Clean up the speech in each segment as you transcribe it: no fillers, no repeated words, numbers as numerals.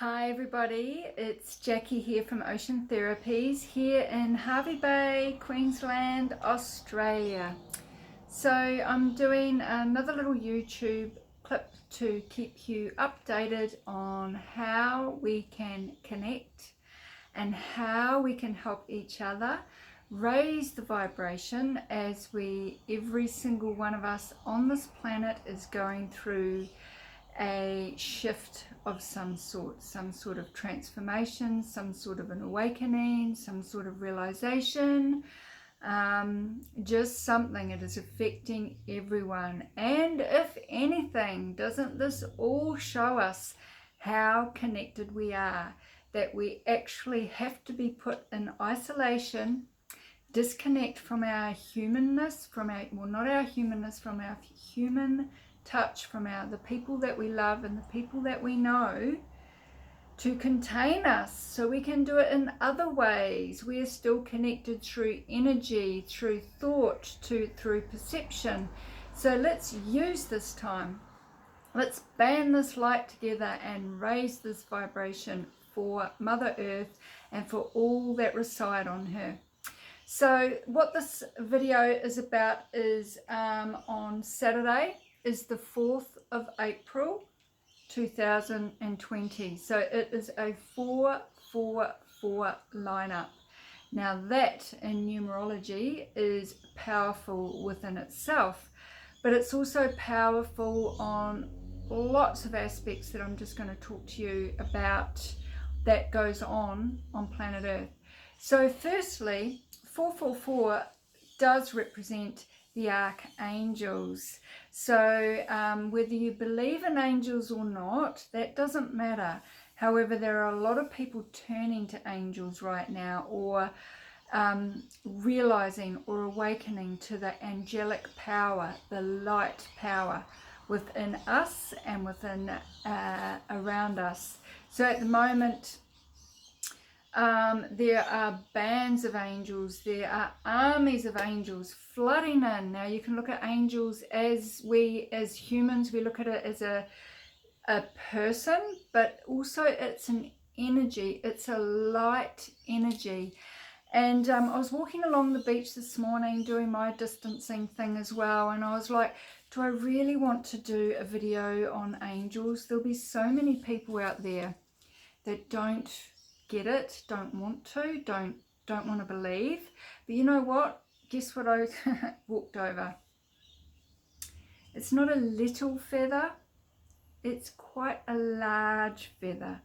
Hi everybody, it's Jackie here from Ocean Therapies here in Hervey Bay, Queensland, Australia. So I'm doing another little YouTube clip to keep you updated on how we can connect and how we can help each other raise the vibration as every single one of us on this planet is going through a shift of some sort of transformation, some sort of an awakening, some sort of realization, just something. It is affecting everyone. And if anything, doesn't this all show us how connected we are, that we actually have to be put in isolation, disconnect from our humanness, from our, well, not our humanness, from our human touch, from the people that we love and the people that we know, to contain us so we can do it in other ways. We are still connected through energy, through thought, through perception. So let's use this time. Let's band this light together and raise this vibration for Mother Earth and for all that reside on her. So what this video is about is on Saturday is the 4th of April 2020. So it is a 444 lineup. Now that in numerology is powerful within itself, but it's also powerful on lots of aspects that I'm just going to talk to you about that goes on planet Earth. So firstly, 444 does represent the Archangels. So whether you believe in angels or not, that doesn't matter. However, there are a lot of people turning to angels right now, or realizing or awakening to the angelic power, the light power within us and within around us. So at the moment, there are bands of angels, there are armies of angels flooding in. Now you can look at angels as humans, we look at it as a person, but also it's an energy, it's a light energy. And I was walking along the beach this morning doing my distancing thing as well, and I was like, do I really want to do a video on angels? There'll be so many people out there that don't get it, don't want to, don't want to believe. But you know what? Guess what I walked over? It's not a little feather, it's quite a large feather.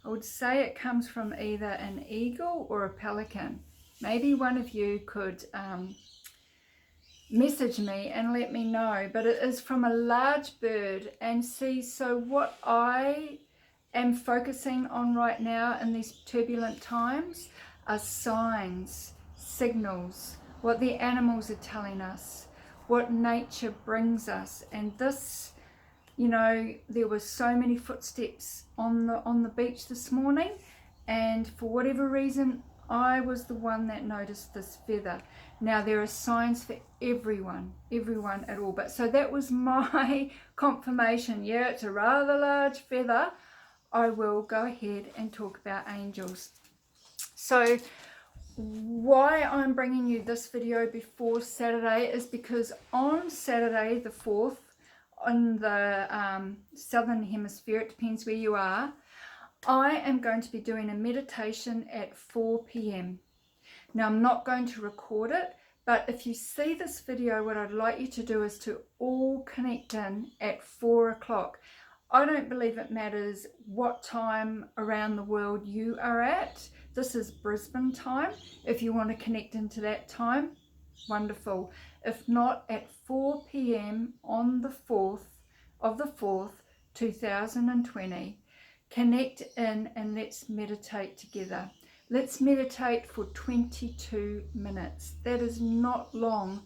I would say it comes from either an eagle or a pelican. Maybe one of you could message me and let me know, but it is from a large bird. And see, so what I am focusing on right now in these turbulent times are signs, signals, what the animals are telling us, what nature brings us. And this, you know, there were so many footsteps on the beach this morning, and for whatever reason I was the one that noticed this feather. Now there are signs for everyone at all, but so that was my confirmation. Yeah, it's a rather large feather. I will go ahead and talk about angels. So why I'm bringing you this video before Saturday is because on Saturday the 4th, on the southern hemisphere, it depends where you are, I am going to be doing a meditation at 4 p.m. Now I'm not going to record it, but if you see this video, what I'd like you to do is to all connect in at 4 o'clock. I don't believe it matters what time around the world you are at. This is Brisbane time. If you want to connect into that time, wonderful. If not, at 4 p.m. on the 4th of the 4th, 2020, connect in and let's meditate together. Let's meditate for 22 minutes. That is not long,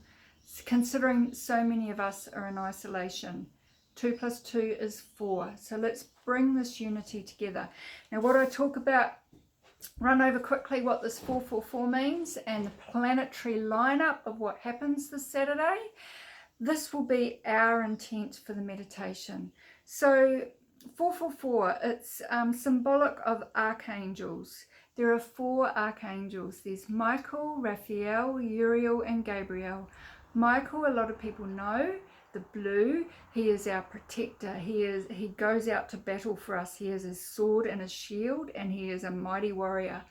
considering so many of us are in isolation. 2 plus 2 is 4. So let's bring this unity together. Now what I talk about, run over quickly what this 444 means and the planetary lineup of what happens this Saturday. This will be our intent for the meditation. So 444, it's symbolic of archangels. There are 4 archangels. There's Michael, Raphael, Uriel and Gabriel. Michael, a lot of people know, the blue, he is our protector. He goes out to battle for us. He has his sword and his shield, and he is a mighty warrior.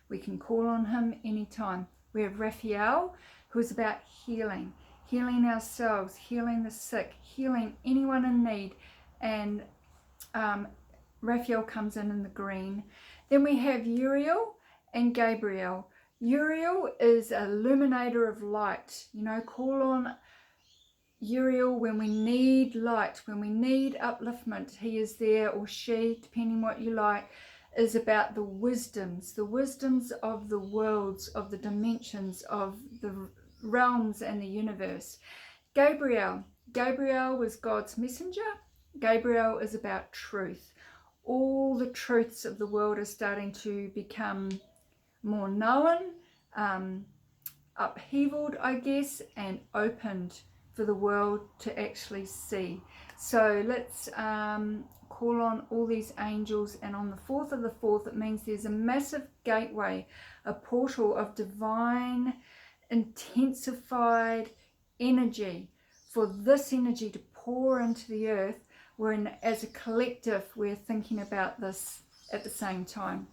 We can call on him anytime. We have Raphael, who is about healing ourselves, healing the sick, healing anyone in need, and Raphael comes in the green. Then we have Uriel and Gabriel. Uriel is a illuminator of light. You know, call on Uriel when we need light, when we need upliftment. He is there, or she, depending what you like, is about the wisdoms of the worlds, of the dimensions, of the realms and the universe. Gabriel was God's messenger. Gabriel is about truth. All the truths of the world are starting to become more known, upheavaled, I guess, and opened for the world to actually see. So let's call on all these angels, and on the 4th of the 4th, it means there's a massive gateway, a portal of divine, intensified energy, for this energy to pour into the earth. As a collective, we're thinking about this at the same time.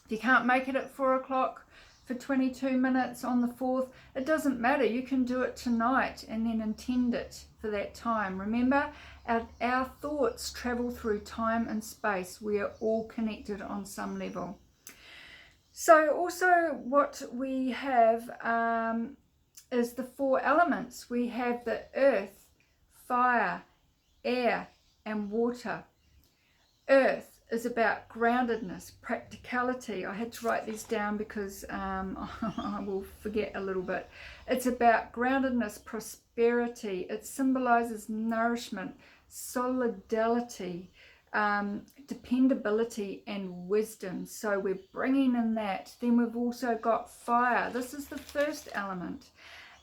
If you can't make it at 4 o'clock for 22 minutes on the 4th, it doesn't matter. You can do it tonight and then intend it for that time. Remember, our thoughts travel through time and space. We are all connected on some level. So also what we have is the 4 elements. We have the earth, fire, air, and water. Earth is about groundedness, practicality. I had to write these down because I will forget a little bit. It's about groundedness, prosperity. It symbolizes nourishment, solidarity, dependability, and wisdom. So we're bringing in that. Then we've also got fire. This is the first element,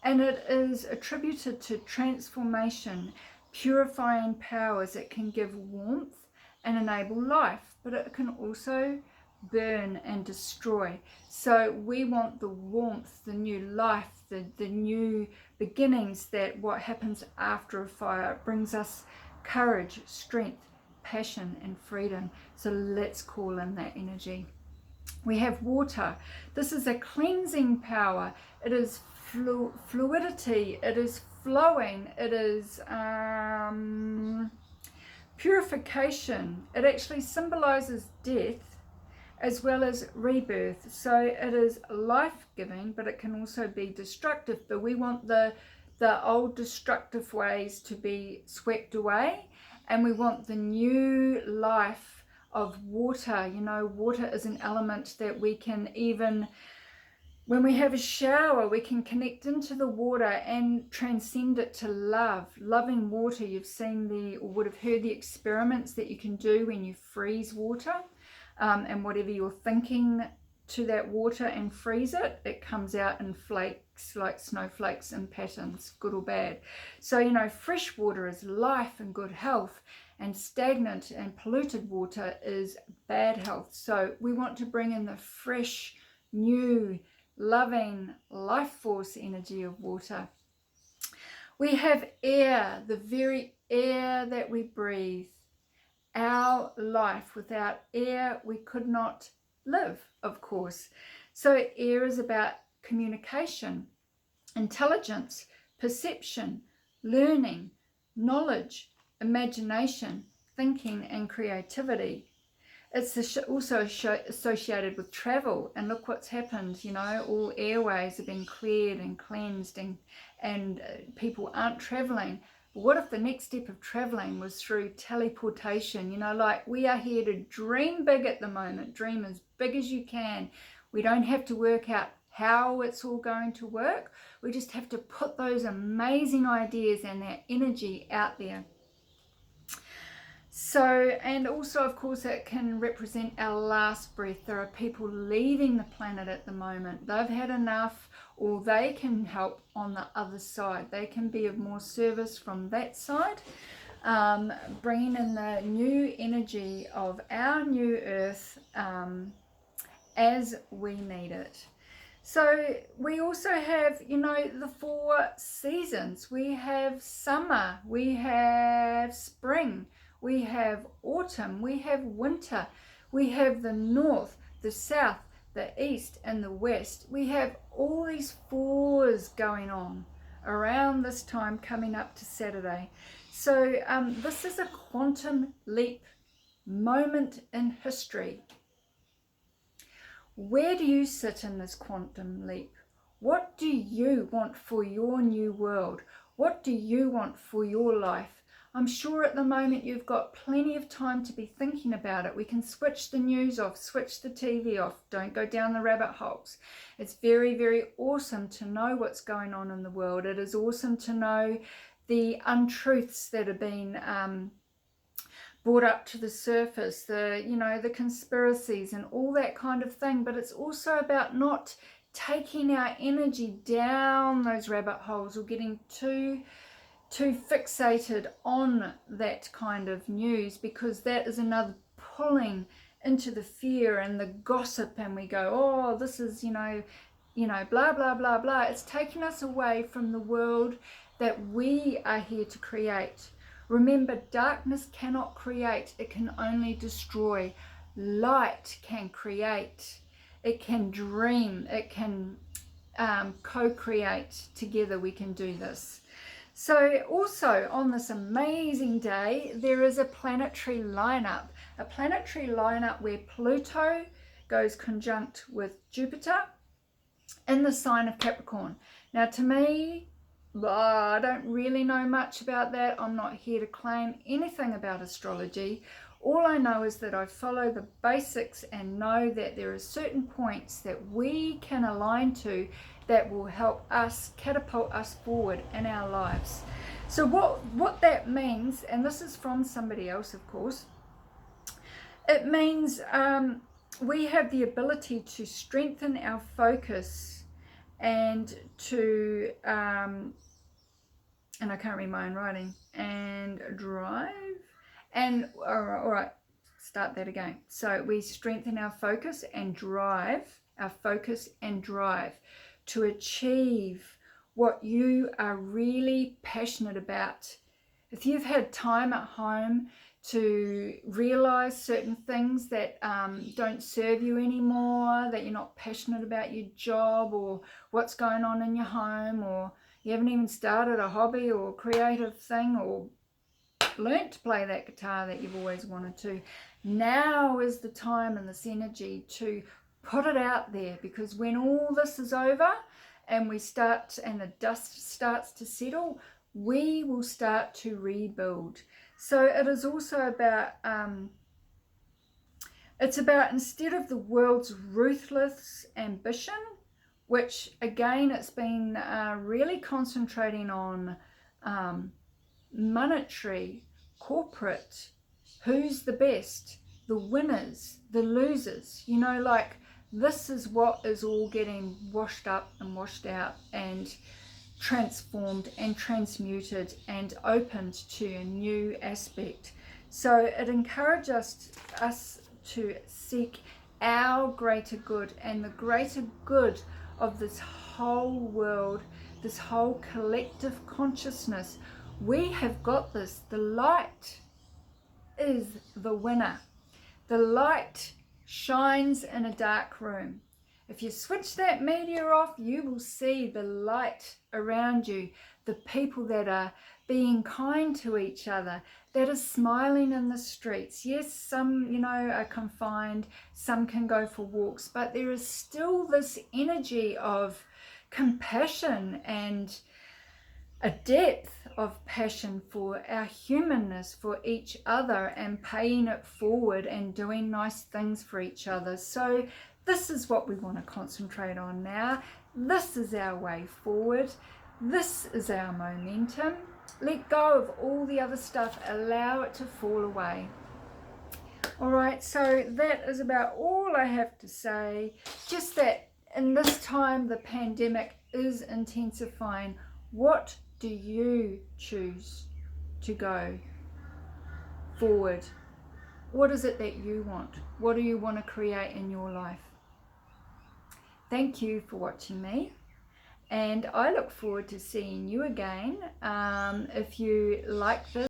and it is attributed to transformation, purifying powers. It can give warmth and enable life, but it can also burn and destroy. So we want the warmth, the new life, the new beginnings, that what happens after a fire. It brings us courage, strength, passion, and freedom. So let's call in that energy. We have water. This is a cleansing power. It is fluidity. It is flowing. It is purification. It actually symbolizes death as well as rebirth. So it is life-giving, but it can also be destructive. But we want the old destructive ways to be swept away, and we want the new life of water. You know, water is an element that we can, even when we have a shower, we can connect into the water and transcend it to love. Loving water. You've seen or would have heard the experiments that you can do when you freeze water, and whatever you're thinking to that water and freeze it, it comes out in flakes, like snowflakes, and patterns, good or bad. So, you know, fresh water is life and good health, and stagnant and polluted water is bad health. So we want to bring in the fresh, new, loving, life force energy of water. We have air, the very air that we breathe. Our life, without air, we could not live, of course. So air is about communication, intelligence, perception, learning, knowledge, imagination, thinking, and creativity. It's also associated with travel, and look what's happened. You know, all airways have been cleared and cleansed, and people aren't traveling. But what if the next step of traveling was through teleportation? You know, like, we are here to dream big at the moment. Dream as big as you can. We don't have to work out how it's all going to work. We just have to put those amazing ideas and that energy out there. So, and also, of course, it can represent our last breath. There are people leaving the planet at the moment. They've had enough, or they can help on the other side. They can be of more service from that side. bringing in the new energy of our new earth as we need it. So we also have, you know, the 4 seasons. We have summer, we have spring, we have autumn, we have winter, we have the north, the south, the east and the west. We have all these 4s going on around this time coming up to Saturday. So this is a quantum leap moment in history. Where do you sit in this quantum leap? What do you want for your new world? What do you want for your life? I'm sure at the moment you've got plenty of time to be thinking about it. We can switch the news off, switch the TV off, don't go down the rabbit holes. It's very, very awesome to know what's going on in the world. It is awesome to know the untruths that are being brought up to the surface, the conspiracies and all that kind of thing. But it's also about not taking our energy down those rabbit holes or getting too fixated on that kind of news, because that is another pulling into the fear and the gossip, and we go, oh, this is, blah, blah, blah, blah. It's taking us away from the world that we are here to create. Remember, darkness cannot create, it can only destroy. Light can create, it can dream, it can co-create. Together we can do this. So also on this amazing day, there is a planetary lineup where Pluto goes conjunct with Jupiter in the sign of Capricorn. Now to me, I don't really know much about that. I'm not here to claim anything about astrology. All I know is that I follow the basics and know that there are certain points that we can align to that will help us, catapult us forward in our lives. So what that means, and this is from somebody else, of course, it means we have the ability to strengthen our focus and to, and I can't read my own writing, and drive, and all right, start that again. So we strengthen our focus and drive, to achieve what you are really passionate about. If you've had time at home to realize certain things that don't serve you anymore, that you're not passionate about your job or what's going on in your home, or you haven't even started a hobby or creative thing or learnt to play that guitar that you've always wanted to, now is the time and this energy to put it out there, because when all this is over and the dust starts to settle, we will start to rebuild. So it is also about, it's about, instead of the world's ruthless ambition, which again, it's been really concentrating on monetary, corporate, who's the best, the winners, the losers, this is what is all getting washed up and washed out and transformed and transmuted and opened to a new aspect. So it encourages us to seek our greater good and the greater good of this whole world, this whole collective consciousness. We have got this. The light is the winner. The light shines in a dark room. If you switch that media off, you will see the light around you, the people that are being kind to each other, that are smiling in the streets. Yes, some, are confined, some can go for walks, but there is still this energy of compassion and a depth of passion for our humanness, for each other, and paying it forward and doing nice things for each other. So this is what we want to concentrate on now. This is our way forward. This is our momentum. Let go of all the other stuff. Allow it to fall away. All right, so that is about all I have to say. Just that in this time, the pandemic is intensifying. What do you choose to go forward. What is it that you want? What do you want to create in your life? Thank you for watching me, and I look forward to seeing you again. If you like this,